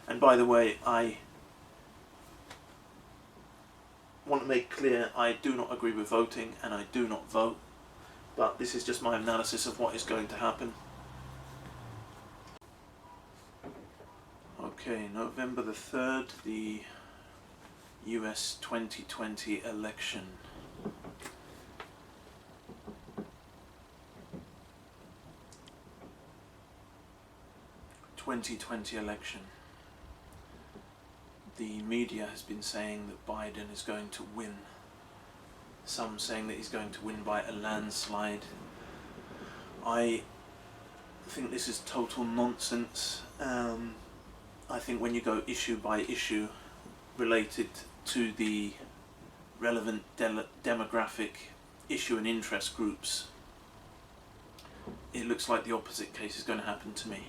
And by the way, I want to make clear I do not agree with voting and I do not vote, but this is just my analysis of what is going to happen. Okay, November the 3rd, the US 2020 election. Election. The media has been saying that Biden is going to win. Some saying that he's going to win by a landslide. I think this is total nonsense. I think when you go issue by issue related to the relevant demographic issue and interest groups, it looks like the opposite case is going to happen to me.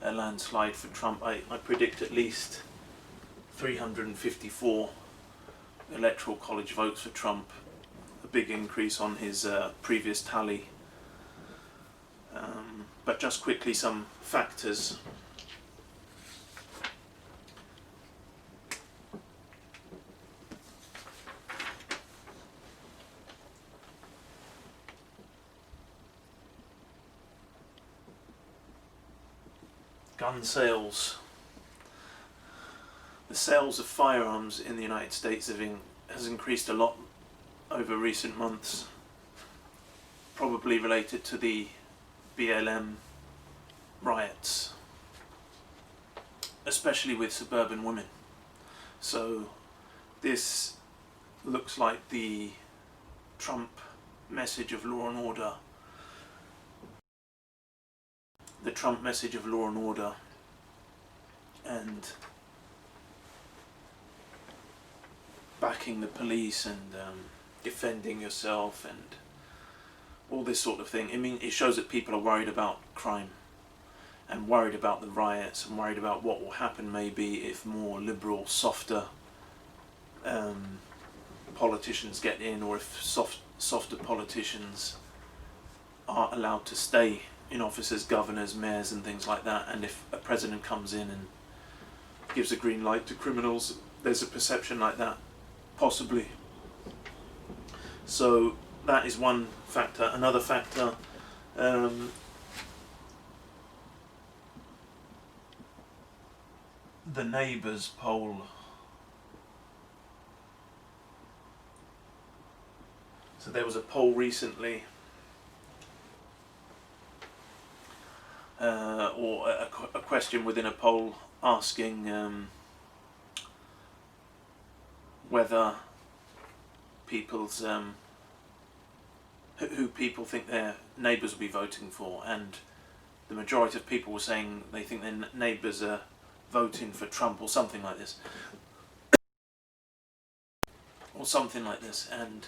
A landslide for Trump. I predict at least 354 Electoral College votes for Trump, a big increase on his previous tally. But just quickly, some factors. Gun sales. The sales of firearms in the United States has increased a lot over recent months, probably related to the BLM riots, especially with suburban women. So this looks like the Trump message of law and order. The Trump message of law and order and backing the police and defending yourself and all this sort of thing. I mean, it shows that people are worried about crime and worried about the riots and worried about what will happen maybe if more liberal, softer politicians get in, or if softer politicians are allowed to stay in office as governors, mayors and things like that, and if a president comes in and gives a green light to criminals, there's a perception like that, possibly. So that is one factor. Another factor, the Neighbours Poll. So there was a poll recently, or a question within a poll asking whether people's who people think their neighbours will be voting for, and the majority of people were saying they think their neighbours are voting for Trump or something like this, and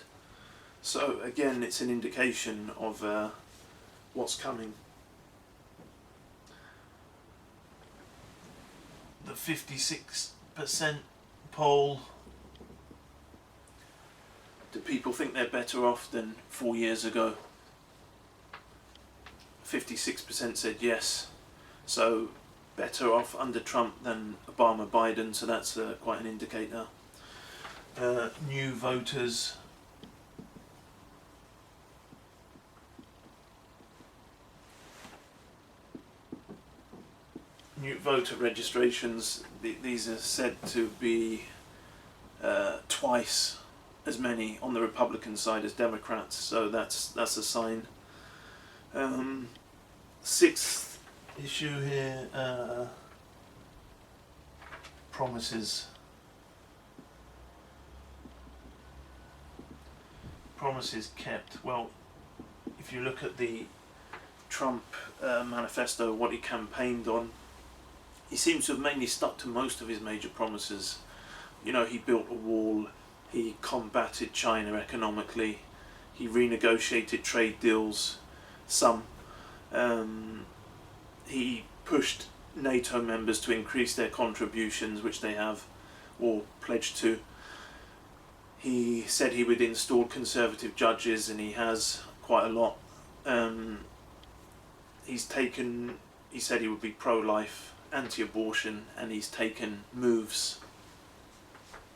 so again it's an indication of what's coming. The 56% poll, do people think they're better off than 4 years ago? 56% said yes, so better off under Trump than Obama Biden, so that's quite an indicator. New voters, new voter registrations, these are said to be twice as many on the Republican side as Democrats, so that's a sign. Sixth issue here, promises. Promises kept. Well, if you look at the Trump manifesto, what he campaigned on, he seems to have mainly stuck to most of his major promises. You know, he built a wall, he combated China economically, he renegotiated trade deals, some. He pushed NATO members to increase their contributions, which they have, or pledged to. He said he would install conservative judges, and he has quite a lot. He said he would be pro-life anti-abortion, and he's taken moves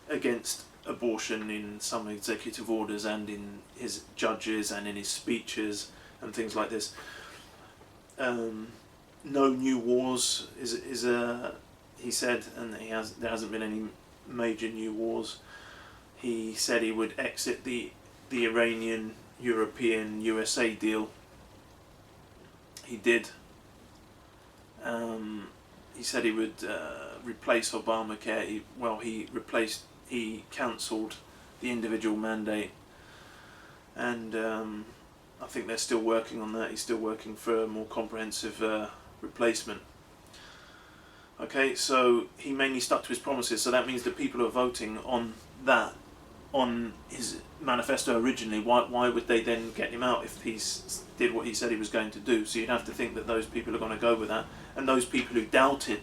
against abortion in some executive orders and in his judges and in his speeches and things like this. No new wars he said, and there hasn't been any major new wars. He said he would exit the Iranian European USA deal. He did. He said he would replace Obamacare. He cancelled the individual mandate, and I think they're still working on that. He's still working for a more comprehensive replacement. Okay, so he mainly stuck to his promises, so that means that people who are voting on that, on his manifesto originally, why would they then get him out if he did what he said he was going to do? So you'd have to think that those people are going to go with that, and those people who doubted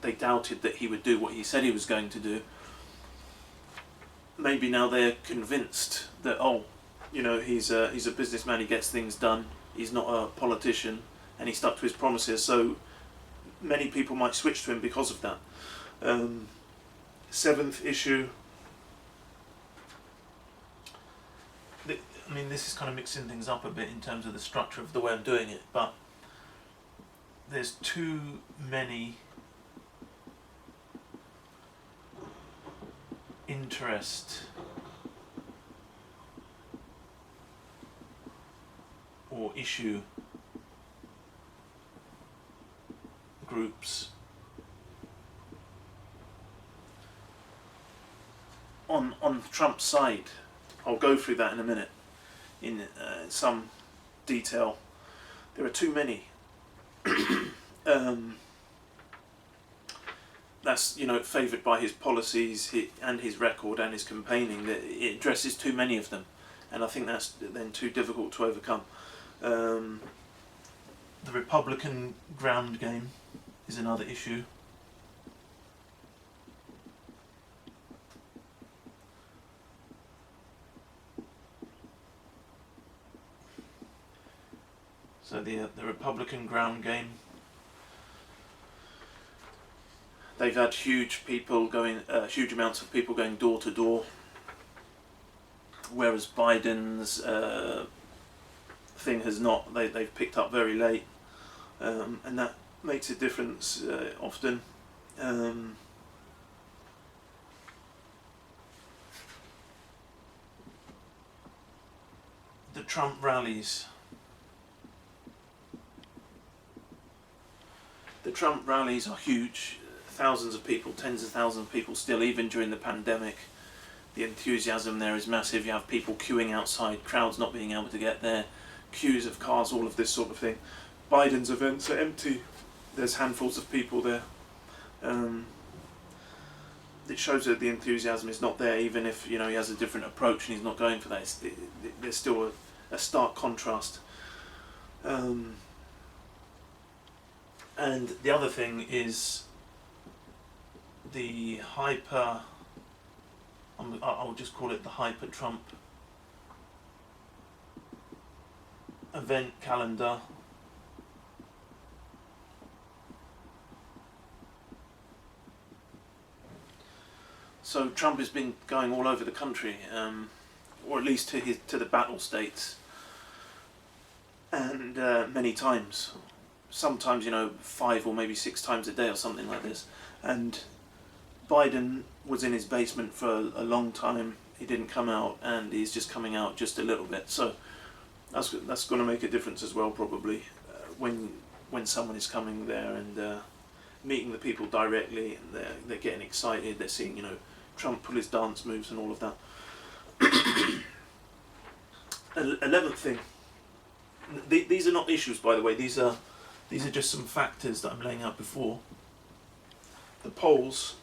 they doubted that he would do what he said he was going to do, maybe now they're convinced that, he's a businessman, he gets things done, he's not a politician, and he stuck to his promises, so many people might switch to him because of that. Seventh issue, this is kind of mixing things up a bit in terms of the structure of the way I'm doing it, but there's too many interest or issue groups on Trump's side. I'll go through that in a minute in some detail. There are too many. That's favoured by his policies and his record and his campaigning, that it addresses too many of them, and I think that's then too difficult to overcome. The Republican ground game is another issue. So the Republican ground game, they've had huge amounts of people going door to door, whereas Biden's thing has not. They've picked up very late, and that makes a difference often. The Trump rallies. The Trump rallies are huge. Thousands of people, tens of thousands of people still, even during the pandemic. The enthusiasm there is massive. You have people queuing outside, crowds not being able to get there, queues of cars, all of this sort of thing. Biden's events are empty. There's handfuls of people there. It shows that the enthusiasm is not there, even if he has a different approach and he's not going for that. There's still a stark contrast. And the other thing is the I'll just call it the hyper Trump event calendar. So Trump has been going all over the country, or at least to the battle states, and many times. Sometimes 5 or maybe 6 times a day or something like this. And Biden was in his basement for a long time. He didn't come out, and he's just coming out just a little bit. So that's going to make a difference as well, probably, when someone is coming there and meeting the people directly, and they're getting excited. They're seeing Trump pull his dance moves and all of that. 11th thing. These are not issues, by the way. These are just some factors that I'm laying out before. The polls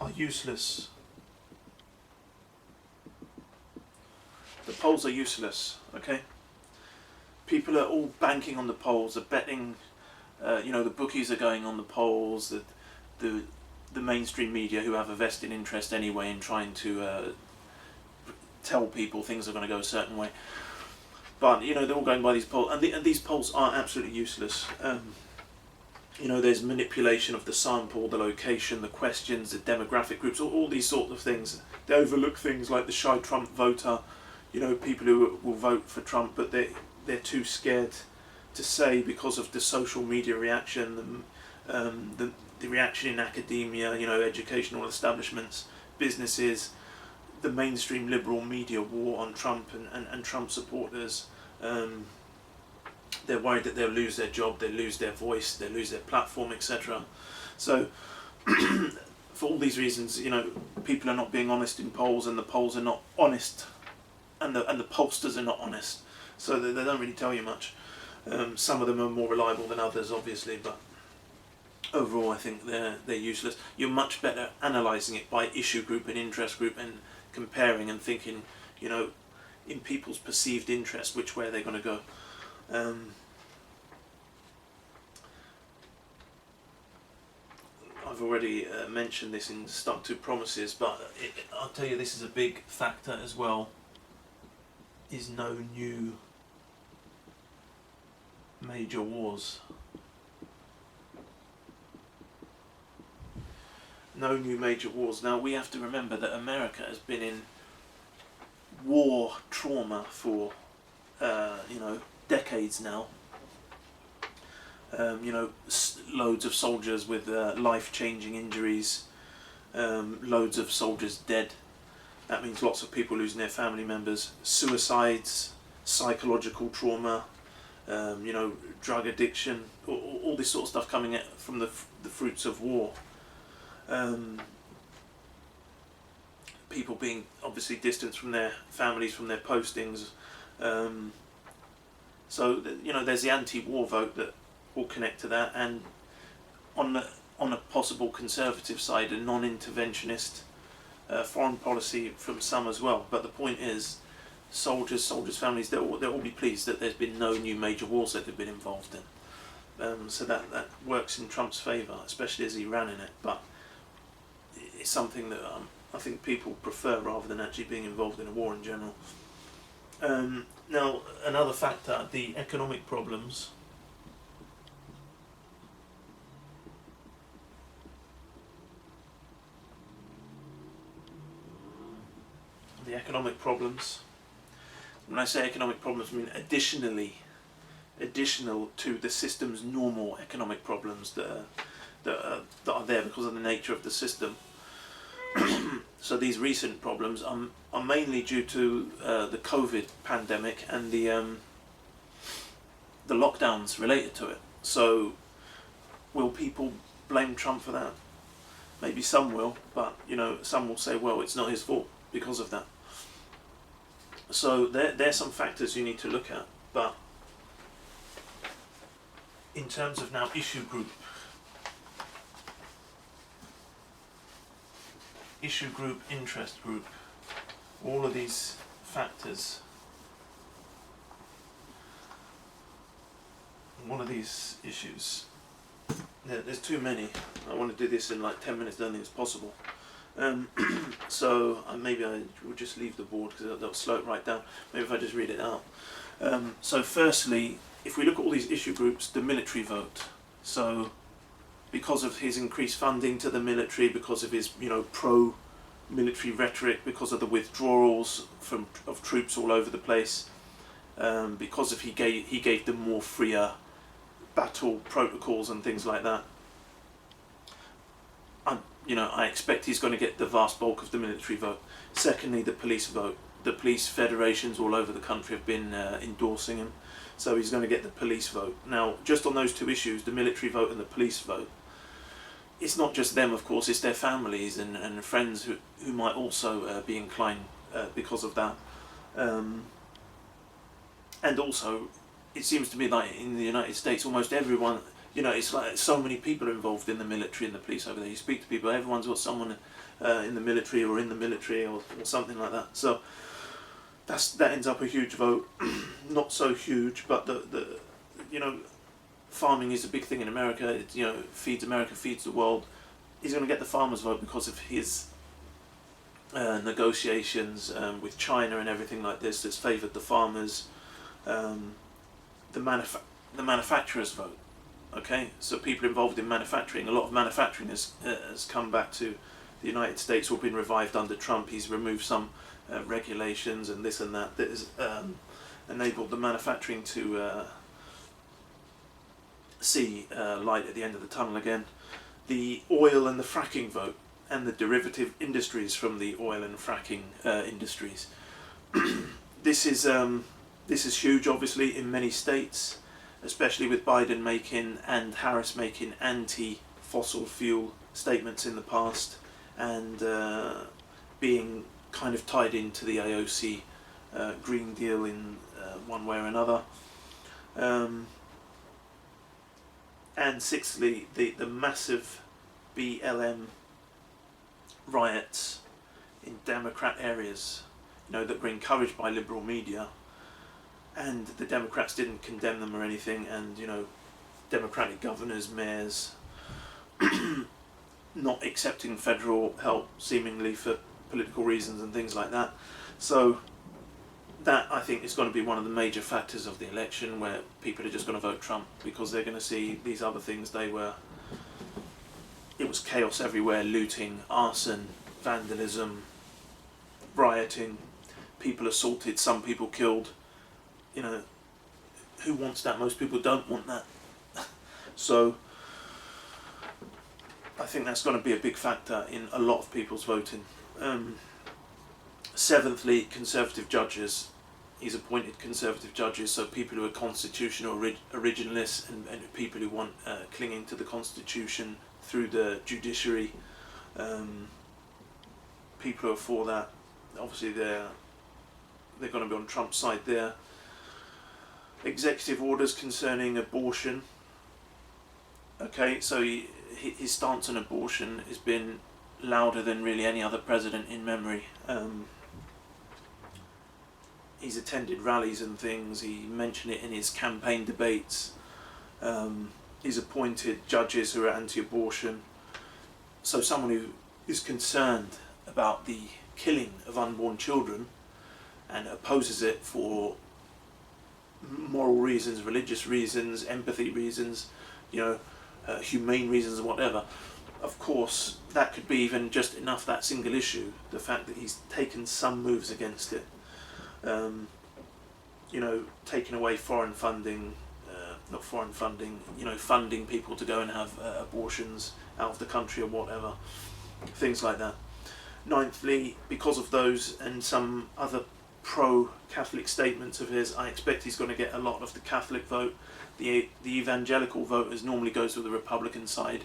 are useless. The polls are useless, okay? People are all banking on the polls, are betting, the bookies are going on the polls, the mainstream media, who have a vested interest anyway in trying to tell people things are going to go a certain way. But they're all going by these polls, and these polls are absolutely useless. you know, there's manipulation of the sample, the location, the questions, the demographic groups, all these sort of things. They overlook things like the shy Trump voter, you know, people who will vote for Trump, but they're too scared to say because of the social media reaction, the reaction in academia, you know, educational establishments, businesses, the mainstream liberal media war on Trump and Trump supporters. They're worried that they'll lose their job, they'll lose their voice, they'll lose their platform, etc. So, for all these reasons, you know, people are not being honest in polls, and the polls are not honest, and the pollsters are not honest. So they don't really tell you much. Some of them are more reliable than others, obviously, but overall, I think they're useless. You're much better analysing it by issue group and interest group and comparing and thinking, you know, in people's perceived interest, which way they're going to go. I've already mentioned this in Stuck to Promises, but I'll tell you, this is a big factor as well, is no new major wars. No new major wars. Now, we have to remember that America has been in war trauma for, you know, decades now. You know, loads of soldiers with life-changing injuries, loads of soldiers dead. That means lots of people losing their family members, suicides, psychological trauma, you know, drug addiction, all this sort of stuff coming from the fruits of war. People being obviously distanced from their families, from their postings. So, you know, there's the anti-war vote that will connect to that, and on a possible conservative side, a non-interventionist foreign policy from some as well. But the point is, soldiers' families, they'll all be pleased that there's been no new major wars that they've been involved in. So that works in Trump's favour, especially as he ran in it. But it's something that I think people prefer rather than actually being involved in a war in general. Now, another factor, the economic problems. The economic problems. When I say economic problems, I mean additional to the system's normal economic problems that are there because of the nature of the system. So these recent problems are mainly due to the COVID pandemic and the lockdowns related to it. So will people blame Trump for that? Maybe some will, but you know, some will say, well, it's not his fault because of that. So there's some factors you need to look at, but in terms of now issue group, interest group, all of these factors, one of these issues, there's too many. I want to do this in like 10 minutes, don't think it's possible. So maybe I will just leave the board because that'll slow it right down. Maybe if I just read it out. So firstly, if we look at all these issue groups, the military vote. So because of his increased funding to the military, because of his, you know, pro-military rhetoric, because of the withdrawals of troops all over the place, because of he gave them more freer battle protocols and things like that. I expect he's going to get the vast bulk of the military vote. Secondly, the police vote. The police federations all over the country have been endorsing him, so he's going to get the police vote. Now, just on those two issues, the military vote and the police vote, it's not just them, of course, it's their families and friends who might also be inclined because of that. And also, it seems to me like in the United States, almost everyone, you know, it's like so many people are involved in the military and the police over there. You speak to people, everyone's got someone in the military or in the military or something like that. So that ends up a huge vote. Not so huge, but the you know, farming is a big thing in America. It, you know, feeds America, feeds the world. He's going to get the farmers' vote because of his negotiations with China and everything like this that's favoured the farmers. The manufacturers' vote. Okay, so people involved in manufacturing, a lot of manufacturing has come back to the United States or been revived under Trump. He's removed some regulations and this and that has enabled the manufacturing to see light at the end of the tunnel again. The oil and the fracking vote and the derivative industries from the oil and fracking industries. This is huge, obviously, in many states, especially with Biden making and Harris making anti-fossil fuel statements in the past, and being kind of tied into the AOC Green Deal in one way or another. And sixthly, the massive BLM riots in Democrat areas, that were encouraged by liberal media, and the Democrats didn't condemn them or anything, and Democratic governors, mayors not accepting federal help seemingly for political reasons and things like that. So that, I think, is going to be one of the major factors of the election, where people are just going to vote Trump because they're going to see these other things. It was chaos everywhere: looting, arson, vandalism, rioting, people assaulted, some people killed. Who wants that? Most people don't want that. So I think that's going to be a big factor in a lot of people's voting. Seventhly, conservative judges. He's appointed conservative judges, so people who are constitutional originalists and people who want clinging to the Constitution through the judiciary. People who are for that, obviously they're going to be on Trump's side there. Executive orders concerning abortion. Okay, so his stance on abortion has been louder than really any other president in memory. He's attended rallies and things. He mentioned it in his campaign debates. He's appointed judges who are anti-abortion. So someone who is concerned about the killing of unborn children and opposes it for moral reasons, religious reasons, empathy reasons, humane reasons, whatever. Of course, that could be even just enough, that single issue, the fact that he's taken some moves against it. Taking away foreign funding, funding people to go and have abortions out of the country or whatever, things like that. Ninthly, because of those and some other pro-Catholic statements of his, I expect he's going to get a lot of the Catholic vote. The evangelical voters normally goes to the Republican side.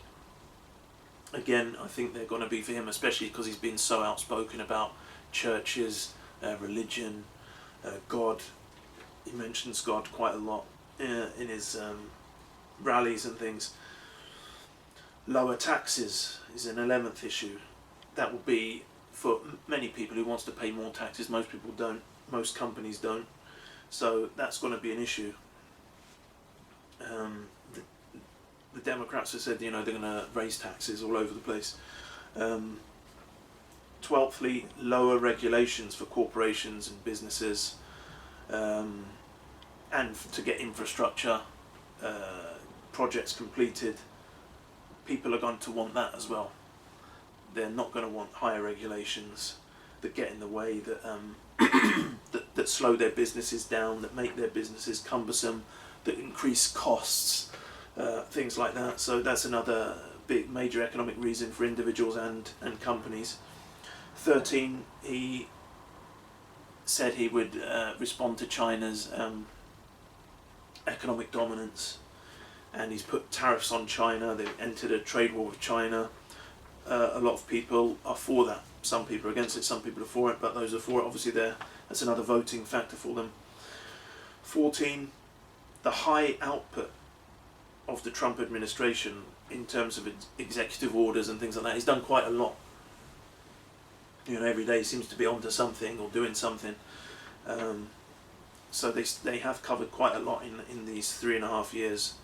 Again, I think they're going to be for him, especially because he's been so outspoken about churches, religion, God. He mentions God quite a lot in his rallies and things. Lower taxes is an 11th issue. That will be for many people who wants to pay more taxes. Most people don't. Most companies don't. So that's going to be an issue. The Democrats have said, they're going to raise taxes all over the place. 12thly, lower regulations for corporations and businesses, and to get infrastructure projects completed. People are going to want that as well. They're not going to want higher regulations that get in the way, that that slow their businesses down, that make their businesses cumbersome, that increase costs, things like that. So that's another big major economic reason for individuals and companies. 13, he said he would respond to China's economic dominance, and he's put tariffs on China. They've entered a trade war with China. A lot of people are for that. Some people are against it, some people are for it, but those are for it, obviously that's another voting factor for them. 14, the high output of the Trump administration in terms of executive orders and things like that. He's done quite a lot. Every day he seems to be onto something or doing something. So they have covered quite a lot in these 3.5 years.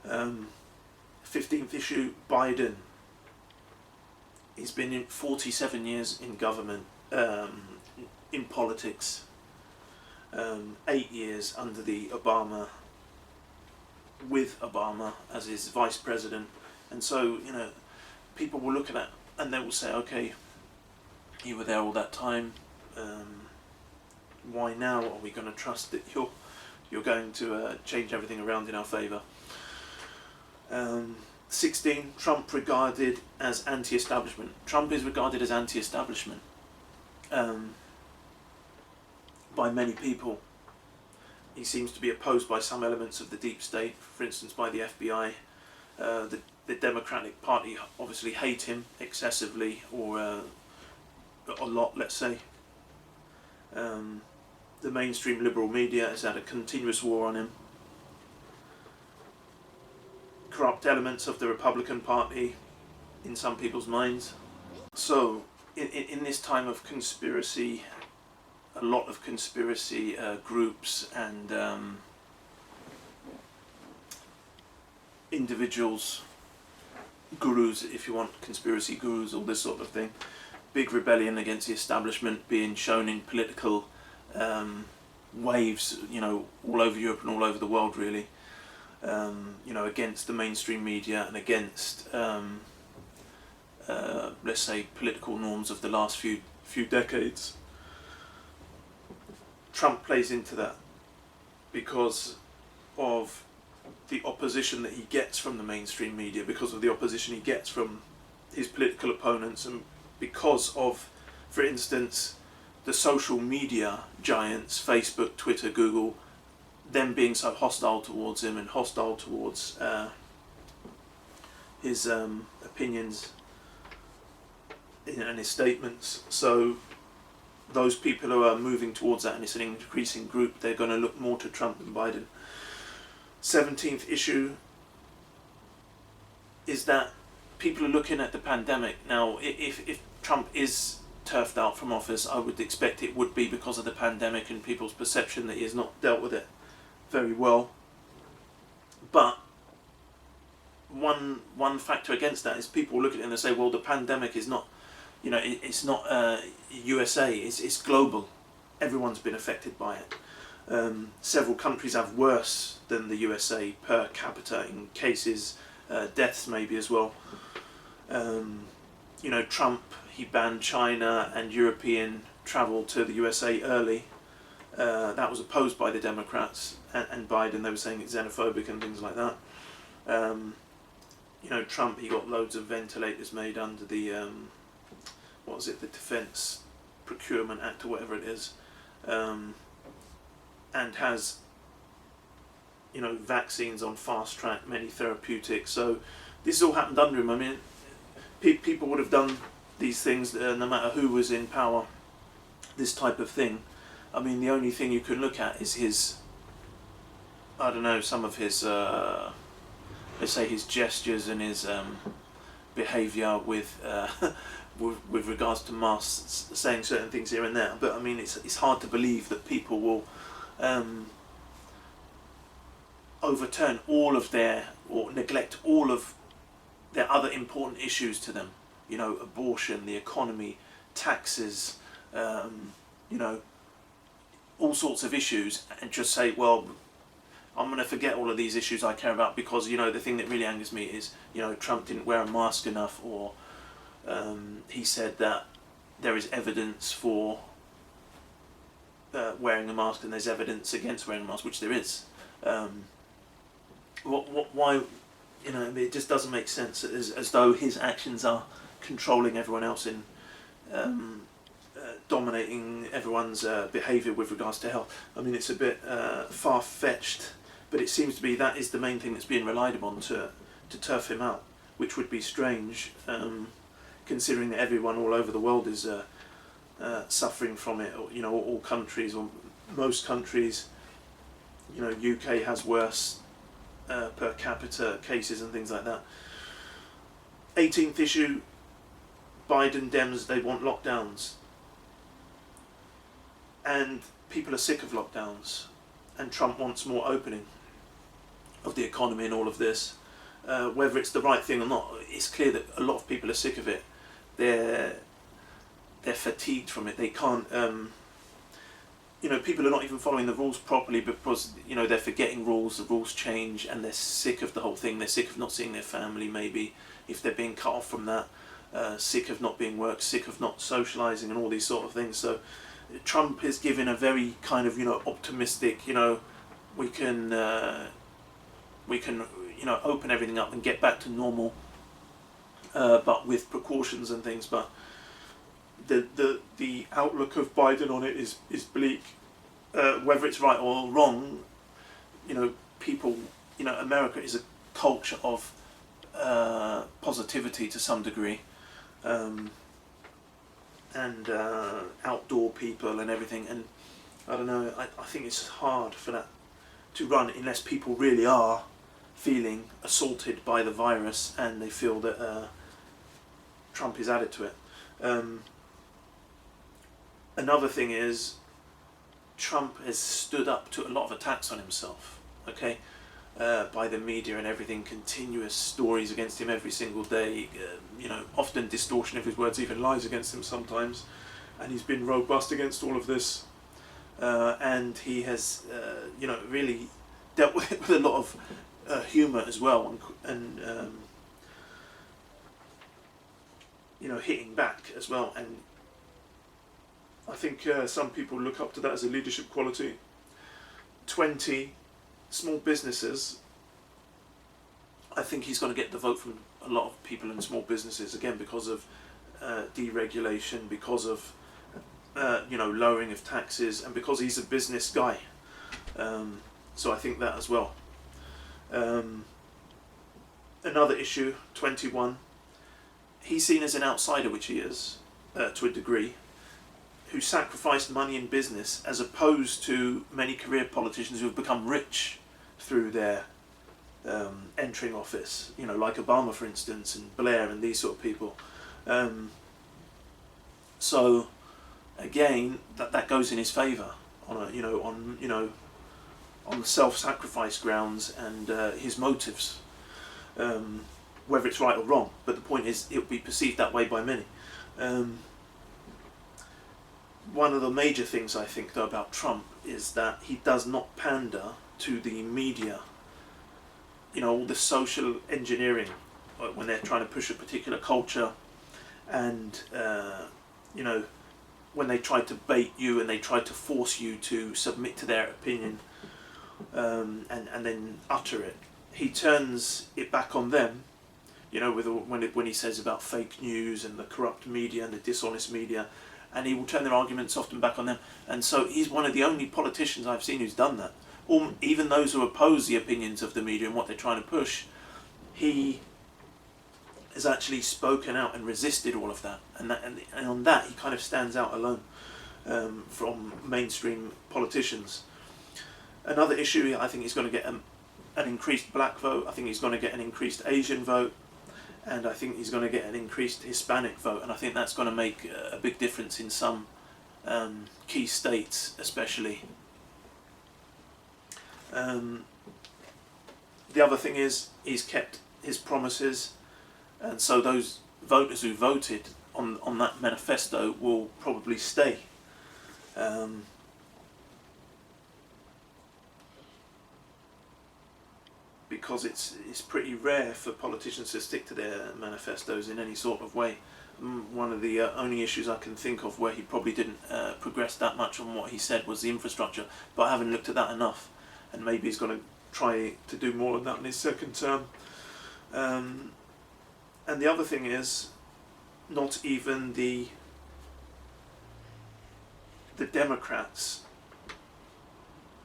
15th issue, Biden. He's been in 47 years in government, in politics. 8 years under the Obama with Obama as his vice president. And so, people will look at that and they will say, okay, you were there all that time. Why now are we going to trust that you're going to change everything around in our favour? 16, Trump regarded as anti-establishment. Trump is regarded as anti-establishment by many people. He seems to be opposed by some elements of the deep state, for instance by the FBI. The Democratic Party obviously hate him excessively, or a lot, let's say. The mainstream liberal media has had a continuous war on him. Corrupt elements of the Republican Party in some people's minds. So, in this time of conspiracy, a lot of conspiracy groups and individuals, gurus if you want, conspiracy gurus, all this sort of thing. Big rebellion against the establishment being shown in political waves, all over Europe and all over the world really. Against the mainstream media and against, let's say, political norms of the last few decades. Trump plays into that because of the opposition that he gets from the mainstream media, because of the opposition he gets from his political opponents, and because of, for instance, the social media giants, Facebook, Twitter, Google, them being so hostile towards him and hostile towards his opinions and his statements. So those people who are moving towards that, and it's an increasing group, they're going to look more to Trump than Biden. 17th issue is that people are looking at the pandemic. Now, if Trump is turfed out from office, I would expect it would be because of the pandemic and people's perception that he has not dealt with it very well. But one factor against that is people look at it and they say, well, the pandemic is not, it's not USA, it's global. Everyone's been affected by it. Several countries have worse than the USA per capita in cases, deaths maybe as well. Trump, he banned China and European travel to the USA early. That was opposed by the Democrats and Biden. They were saying it's xenophobic and things like that. Trump, he got loads of ventilators made under the, the Defense Procurement Act or whatever it is. And has, vaccines on fast track, many therapeutics. So this has all happened under him. I mean, people would have done these things no matter who was in power, this type of thing. I mean, the only thing you can look at is his, some of his, let's say his gestures and his behaviour with regards to masks, saying certain things here and there. But I mean, it's hard to believe that people will overturn all of their, or neglect all of their other important issues to them. Abortion, the economy, taxes, all sorts of issues, and just say, well, I'm going to forget all of these issues I care about because, the thing that really angers me is, Trump didn't wear a mask enough, or he said that there is evidence for wearing a mask and there's evidence against wearing a mask, which there is. Why, it just doesn't make sense, as though his actions are controlling everyone else in dominating everyone's behaviour with regards to health. I mean, it's a bit far-fetched, but it seems to be that is the main thing that's being relied upon to turf him out, which would be strange, considering that everyone all over the world is suffering from it. All countries, or most countries. UK has worse per capita cases and things like that. 18th issue, Biden Dems, they want lockdowns. And people are sick of lockdowns. And Trump wants more opening of the economy and all of this. Whether it's the right thing or not, it's clear that a lot of people are sick of it. They're fatigued from it. They can't people are not even following the rules properly because, they're forgetting rules, the rules change, and they're sick of the whole thing. They're sick of not seeing their family, maybe, if they're being cut off from that, sick of not being worked, sick of not socialising and all these sort of things. So Trump is giving a very kind of, optimistic, we can open everything up and get back to normal, but with precautions and things. But the outlook of Biden on it is bleak. Whether it's right or wrong, people, America is a culture of positivity to some degree, and outdoor people and everything. And I don't know, I think it's hard for that to run unless people really are feeling assaulted by the virus and they feel that Trump is added to it. Another thing is, Trump has stood up to a lot of attacks on himself, okay, by the media and everything, continuous stories against him every single day, often distortion of his words, even lies against him sometimes, and he's been robust against all of this, and he has, really dealt with it with a lot of humour as well, and hitting back as well. And I think some people look up to that as a leadership quality. 20 small businesses, I think he's going to get the vote from a lot of people in small businesses, again, because of deregulation, because of lowering of taxes, and because he's a business guy. So I think that as well. Another issue, 21, he's seen as an outsider, which he is, to a degree, who sacrificed money in business, as opposed to many career politicians who have become rich through their entering office, like Obama, for instance, and Blair and these sort of people. So again, that goes in his favour on the self-sacrifice grounds and his motives, whether it's right or wrong. But the point is, it will be perceived that way by many. One of the major things I think, though, about Trump is that he does not pander to the media. All the social engineering, when they're trying to push a particular culture, and when they try to bait you and they try to force you to submit to their opinion, and then utter it. He turns it back on them, when he says about fake news and the corrupt media and the dishonest media, and he will turn their arguments often back on them. And so he's one of the only politicians I've seen who's done that. Even those who oppose the opinions of the media and what they're trying to push, he has actually spoken out and resisted all of that. And on that, he kind of stands out alone from mainstream politicians. Another issue, I think he's going to get an increased black vote. I think he's going to get an increased Asian vote. And I think he's going to get an increased Hispanic vote. And I think that's going to make a big difference in some key states, especially. The other thing is, he's kept his promises. And so those voters who voted on that manifesto will probably stay. Because it's pretty rare for politicians to stick to their manifestos in any sort of way. One of the only issues I can think of where he probably didn't progress that much on what he said was the infrastructure, but I haven't looked at that enough, and maybe he's going to try to do more on that in his second term. And the other thing is, not even the Democrats,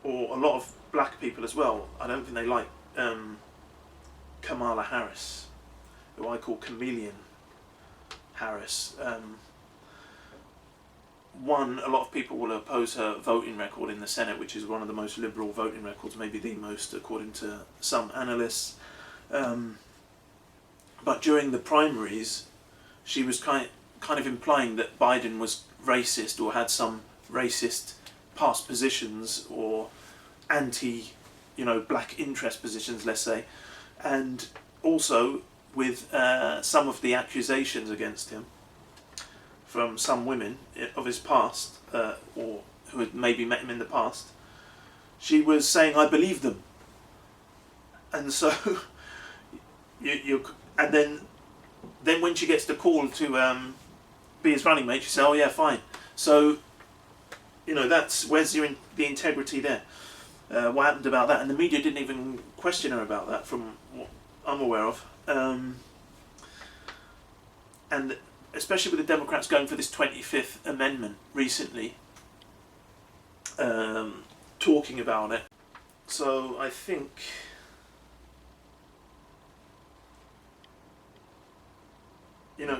or a lot of black people as well, I don't think they like Kamala Harris, who I call Chameleon Harris. A lot of people will oppose her voting record in the Senate, which is one of the most liberal voting records, maybe the most, according to some analysts. But during the primaries, she was kind of implying that Biden was racist, or had some racist past positions, or black interest positions, let's say. And also with some of the accusations against him from some women of his past, or who had maybe met him in the past, she was saying, "I believe them." And so, and then when she gets the call to be his running mate, she says, "Oh yeah, fine." So, that's where's the integrity there? What happened about that? And the media didn't even question her about that, from what I'm aware of. And especially with the Democrats going for this 25th Amendment recently, talking about it. So I think,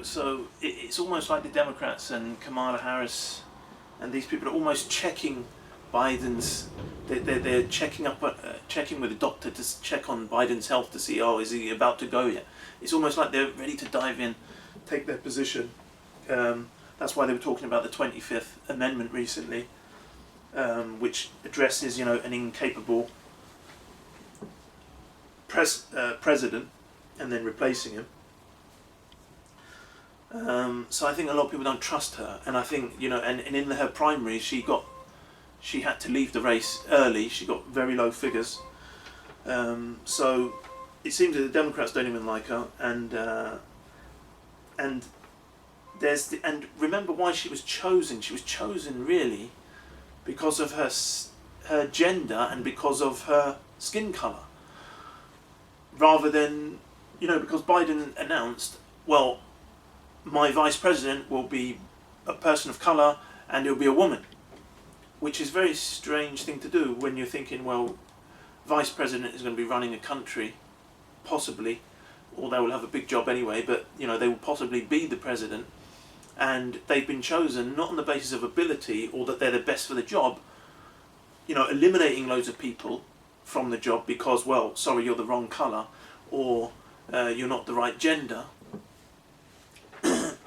so it's almost like the Democrats and Kamala Harris and these people are almost checking Biden's. They're checking with a doctor to check on Biden's health to see, is he about to go yet? It's almost like they're ready to dive in, take their position. That's why they were talking about the 25th Amendment recently, which addresses, an incapable president and then replacing him. So I think a lot of people don't trust her, and I think, and in her primary she had to leave the race early. She got very low figures. So it seems that the Democrats don't even like her, and remember why she was chosen. She was chosen really because of her gender and because of her skin colour, rather than because Biden announced, well, my vice president will be a person of colour and it'll be a woman, which is a very strange thing to do when you're thinking, well, vice president is going to be running a country, possibly, or they will have a big job anyway, but they will possibly be the president, and they've been chosen not on the basis of ability or that they're the best for the job, eliminating loads of people from the job because, well, sorry, you're the wrong colour, or you're not the right gender.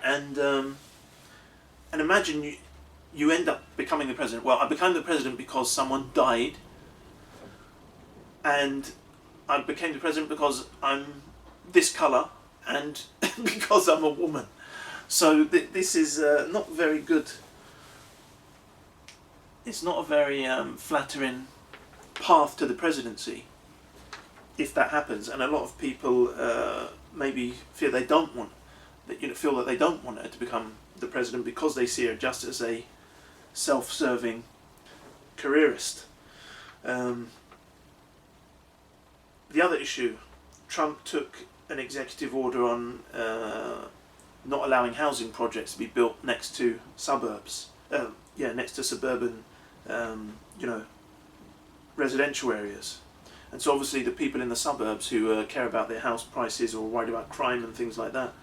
And imagine you end up becoming the president. Well, I became the president because someone died, and I became the president because I'm this colour and because I'm a woman. So this is not very good. It's not a very flattering path to the presidency if that happens, and a lot of people maybe feel that they don't want her to become the president because they see her just as a self-serving careerist. The other issue, Trump took an executive order on not allowing housing projects to be built next to suburbs. Next to suburban, residential areas. And so obviously the people in the suburbs who care about their house prices or worried about crime and things like that,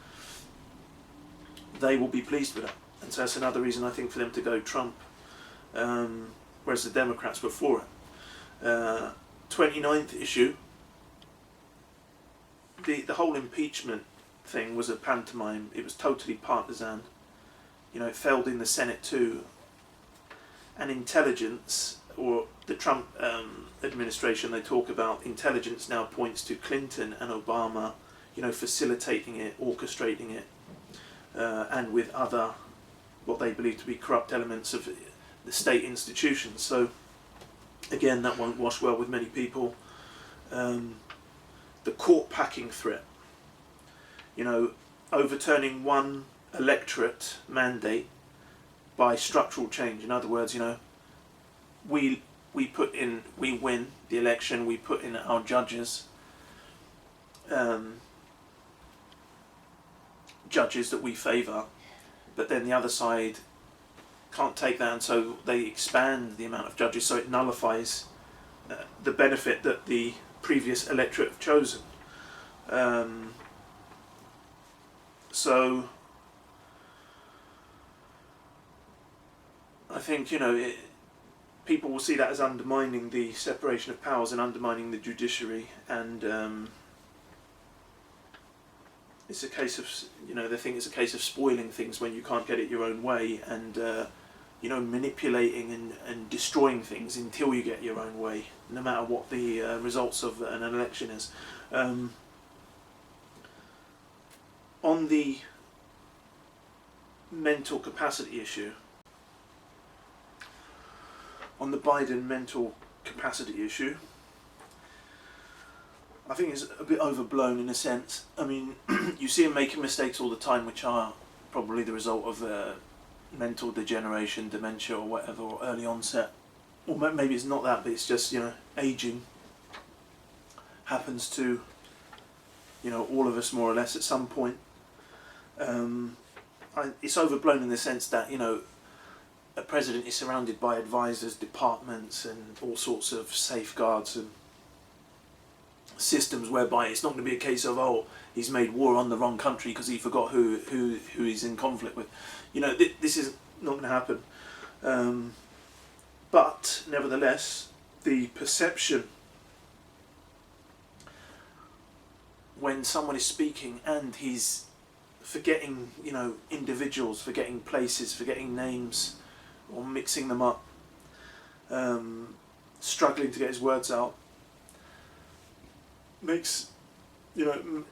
they will be pleased with that. And so that's another reason I think for them to go Trump, whereas the Democrats were for it. 29th issue, the whole impeachment thing was a pantomime. It was totally partisan. It failed in the Senate too. And intelligence, or the Trump administration, they talk about intelligence now points to Clinton and Obama, facilitating it, orchestrating it, and with other, what they believe to be corrupt elements of the state institutions. So, again, that won't wash well with many people. The court packing threat, overturning one electorate mandate by structural change. In other words, we win the election, we put in our judges, judges that we favour, but then the other side can't take that, and so they expand the amount of judges, so it nullifies the benefit that the previous electorate have chosen. So I think people will see that as undermining the separation of powers and undermining the judiciary, and it's a case of they think it's a case of spoiling things when you can't get it your own way, and manipulating and destroying things until you get your own way, no matter what the results of an election is. On the mental capacity issue, on the Biden mental capacity issue, I think it's a bit overblown in a sense. I mean, you see him making mistakes all the time, which are probably the result of mental degeneration, dementia or whatever, or early onset. Or maybe it's not that, but it's just, aging happens to, all of us more or less at some point. It's overblown in the sense that, a president is surrounded by advisors, departments and all sorts of safeguards and systems whereby it's not going to be a case of, he's made war on the wrong country because he forgot who he's in conflict with. This is not going to happen. But nevertheless, the perception when someone is speaking and he's forgetting, individuals, forgetting places, forgetting names, or mixing them up, struggling to get his words out, makes, it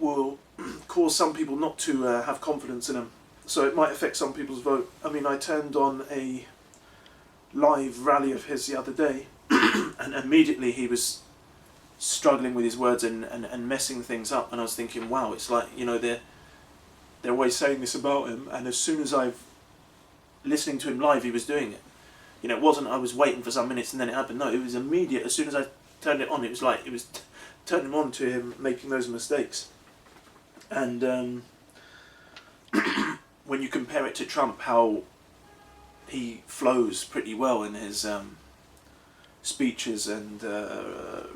will cause some people not to have confidence in him. So it might affect some people's vote. I mean, I turned on a live rally of his the other day, and immediately he was struggling with his words and messing things up, and I was thinking, wow, it's like, they're always saying this about him, and as soon as listening to him live, he was doing it. It wasn't I was waiting for some minutes and then it happened. No, it was immediate. As soon as I turned it on, it was like it was turning on to him making those mistakes. And when you compare it to Trump, how he flows pretty well in his speeches and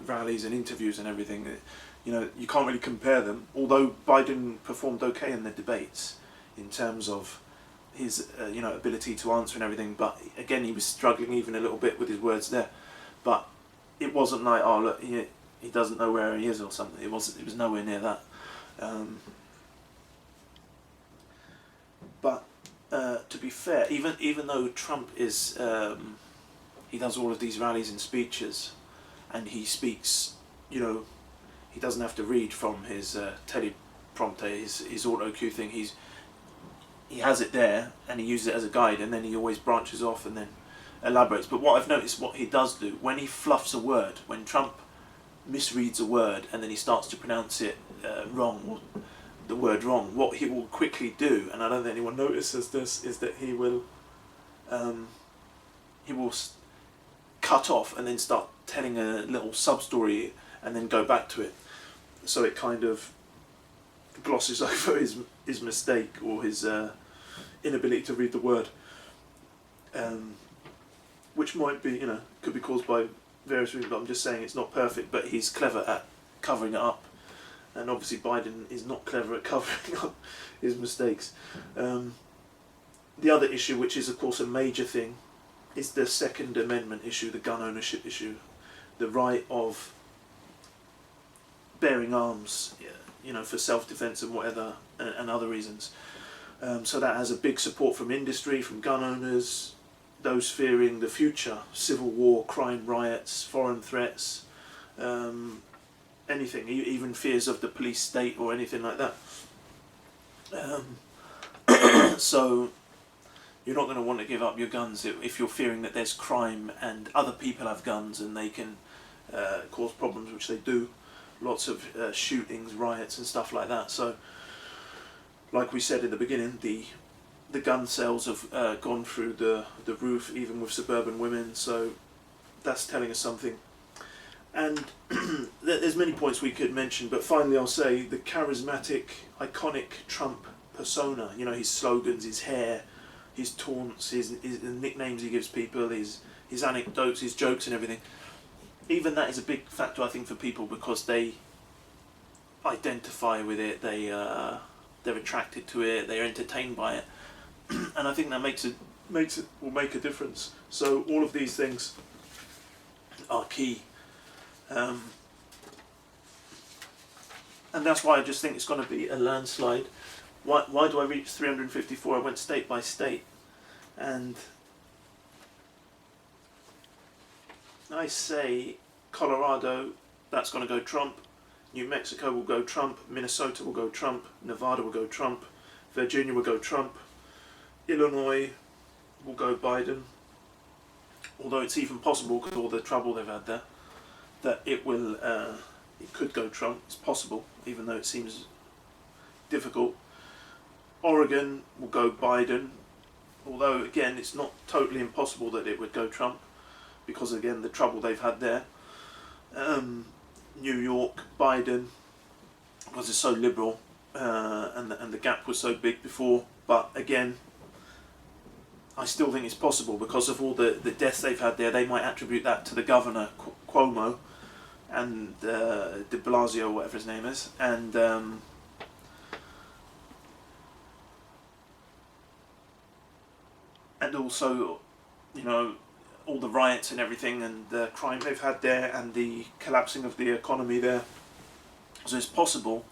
rallies and interviews and everything, you can't really compare them. Although Biden performed okay in the debates in terms of his ability to answer and everything, but again he was struggling even a little bit with his words there. But it wasn't like, oh look, he doesn't know where he is or something. It was nowhere near that. But to be fair, even though Trump is he does all of these rallies and speeches, and he speaks, he doesn't have to read from his teleprompter, his auto cue thing. He has it there and he uses it as a guide, and then he always branches off and then elaborates. But what I've noticed, what he does do, when he fluffs a word, when Trump misreads a word and then he starts to pronounce it wrong, or the word wrong, what he will quickly do, and I don't think anyone notices this, is that he will cut off and then start telling a little sub-story and then go back to it. So it kind of glosses over his mistake or his inability to read the word, which might be, could be caused by various reasons, but I'm just saying it's not perfect, but he's clever at covering it up, and obviously Biden is not clever at covering up his mistakes. The other issue, which is of course a major thing, is the Second Amendment issue, the gun ownership issue, the right of bearing arms, for self-defense and whatever, and other reasons. So that has a big support from industry, from gun owners, those fearing the future, civil war, crime, riots, foreign threats, anything, even fears of the police state or anything like that. So you're not going to want to give up your guns if you're fearing that there's crime and other people have guns and they can cause problems, which they do. Lots of shootings, riots and stuff like that. So, like we said in the beginning, the gun sales have gone through the roof, even with suburban women, so that's telling us something. And there's many points we could mention, but finally I'll say the charismatic, iconic Trump persona, his slogans, his hair, his taunts, his nicknames he gives people, his anecdotes, his jokes and everything. Even that is a big factor, I think, for people, because they identify with it, they're attracted to it, they're entertained by it, and I think that will make a difference. So all of these things are key, and that's why I just think it's going to be a landslide. Why do I reach 354? I went state by state, and I say Colorado, that's going to go Trump. New Mexico will go Trump. Minnesota will go Trump. Nevada will go Trump. Virginia will go Trump. Illinois will go Biden. although it's even possible because of all the trouble they've had there, that it could go Trump. It's possible, even though it seems difficult. Oregon will go Biden, although again it's not totally impossible that it would go Trump, because again the trouble they've had there. New York, Biden, because it's so liberal, and the gap was so big before. But again, I still think it's possible because of all the deaths they've had there. They might attribute that to the governor, Cuomo, and de Blasio, whatever his name is, and also, you know, all the riots and everything and the crime they've had there and the collapsing of the economy there. So it's possible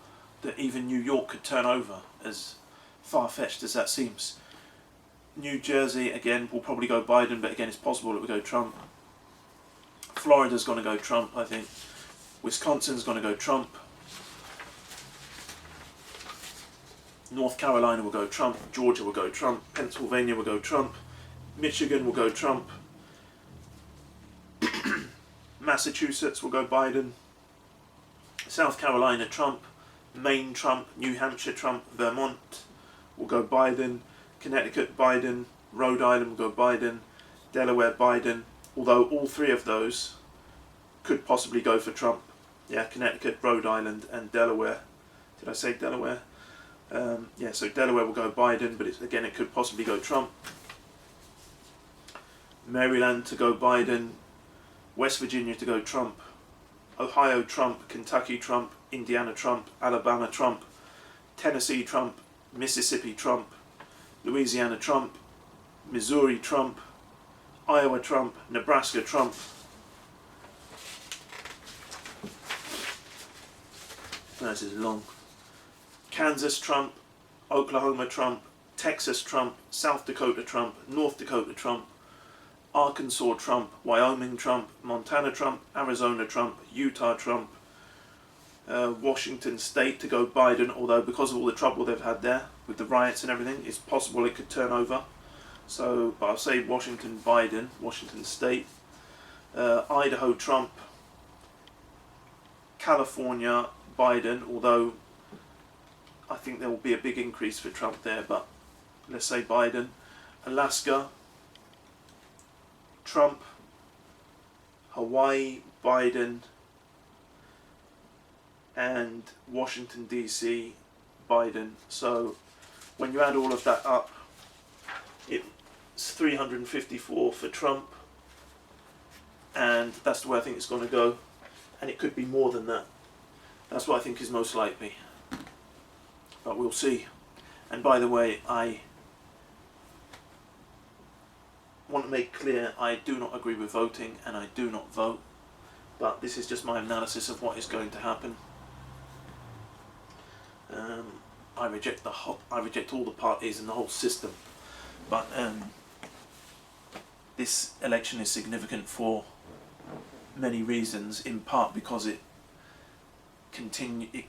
that even New York could turn over, as far-fetched as that seems. New Jersey, again, will probably go Biden, but again, it's possible it will go Trump. Florida's going to go Trump, I think. Wisconsin's going to go Trump. North Carolina will go Trump. Georgia will go Trump. Pennsylvania will go Trump. Michigan will go Trump. Massachusetts will go Biden. South Carolina, Trump. Maine, Trump. New Hampshire, Trump. Vermont will go Biden. Connecticut, Biden. Rhode Island will go Biden. Delaware, Biden. Although all three of those could possibly go for Trump. Yeah, Connecticut, Rhode Island, and Delaware. Did I say Delaware? Yeah, so Delaware will go Biden, but again, it could possibly go Trump. Maryland to go Biden. West Virginia to go Trump. Ohio, Trump. Kentucky, Trump. Indiana, Trump. Alabama, Trump. Tennessee, Trump. Mississippi, Trump. Louisiana, Trump. Missouri, Trump. Iowa, Trump. Nebraska, Trump. This is long. Kansas, Trump. Oklahoma, Trump. Texas, Trump. South Dakota, Trump. North Dakota, Trump. Arkansas, Trump. Wyoming, Trump. Montana, Trump. Arizona, Trump. Utah, Trump. Washington State to go Biden, although because of all the trouble they've had there with the riots and everything, it's possible it could turn over. So, but I'll say Washington, Biden. Washington State. Idaho, Trump. California, Biden, although I think there will be a big increase for Trump there, but let's say Biden. Alaska, Trump. Hawaii, Biden. And Washington DC, Biden. So when you add all of that up, it's 354 for Trump, and that's the way I think it's going to go, and it could be more than that. That's what I think is most likely, but we'll see. And by the way, I want to make clear I do not agree with voting, and I do not vote, but this is just my analysis of what is going to happen. I reject all the parties and the whole system, but this election is significant for many reasons. In part because it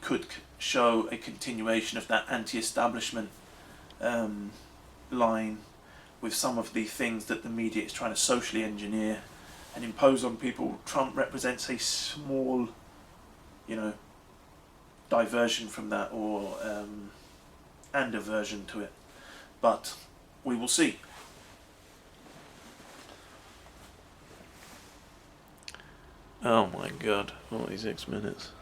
could show a continuation of that anti-establishment line, with some of the things that the media is trying to socially engineer and impose on people. Trump represents a small, diversion from that, or and aversion to it, but we will see. Oh my god, 46 minutes.